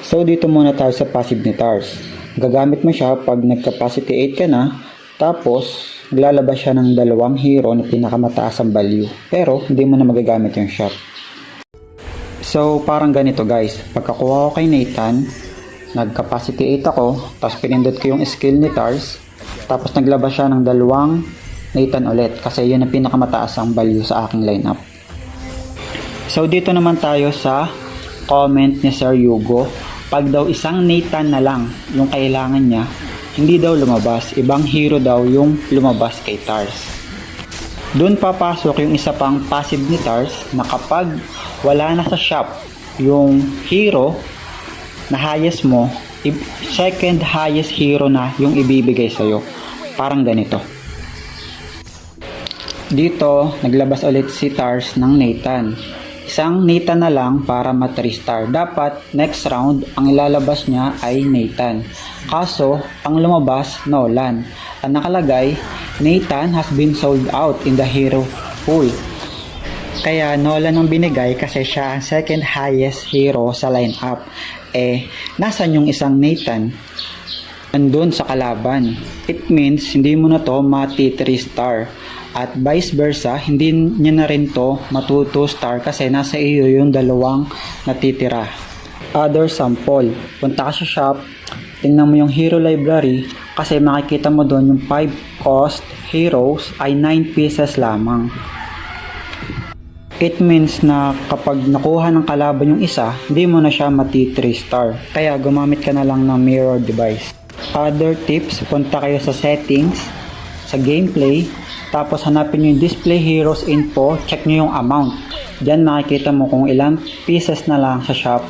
So dito muna tayo sa passive ni Tars. Gagamit mo siya pag nag-capacity 8 ka na, tapos naglalabas siya ng dalawang hero na pinakamataas ang value. Pero hindi mo na magagamit yung shop. So parang ganito guys, pagkakuha ko kay Nathan, nag-capacity 8 ako, tapos pinindot ko yung skill ni Tars, tapos naglabas siya ng dalawang Nathan ulit kasi yun ang pinakamataas ang value sa aking lineup. So dito naman tayo sa comment ni Sir Yugo. Pag daw isang Nathan na lang yung kailangan niya, hindi daw lumabas, ibang hero daw yung lumabas kay Tars. Doon papasok yung isa pang passive ni Tars na kapag wala na sa shop yung hero na highest mo, second highest hero na yung ibibigay sa'yo. Parang ganito. Dito, naglabas ulit si Tars ng Nathan. Isang Nathan na lang para ma 3 star. Dapat next round ang ilalabas niya ay Nathan. Kaso ang lumabas Nolan. Ang nakalagay, Nathan has been sold out in the hero pool. Kaya Nolan ang binigay kasi siya ang second highest hero sa lineup. Nasan yung isang Nathan? Nandun sa kalaban. It means hindi mo na to mati 3 star. At vice versa, hindi niya na rin to matu 2 star kasi nasa iyo yung dalawang natitira. Other sample, punta ka sa shop, tingnan mo yung hero library kasi makikita mo doon yung 5 cost heroes ay 9 pieces lamang. It means na kapag nakuha ng kalaban yung isa, hindi mo na siya mati 3 star. Kaya gumamit ka na lang ng mirror device. Other tips, punta kayo sa settings, sa gameplay, tapos hanapin nyo yung display heroes info, check nyo yung amount. Diyan makikita mo kung ilang pieces na lang sa shop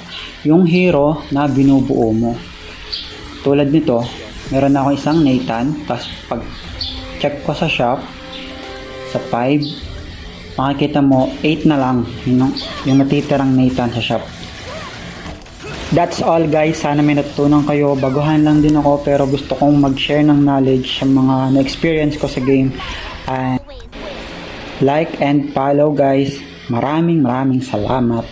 yung hero na binubuo mo. Tulad nito, meron na ako isang Nathan, tapos pag check ko sa shop, sa 5, makikita mo 8 na lang yung natitirang Nathan sa shop. That's all guys, sana may natutunan kayo. Baguhan lang din ako pero gusto kong mag-share ng knowledge sa mga na-experience ko sa game. And like and follow guys. Maraming salamat.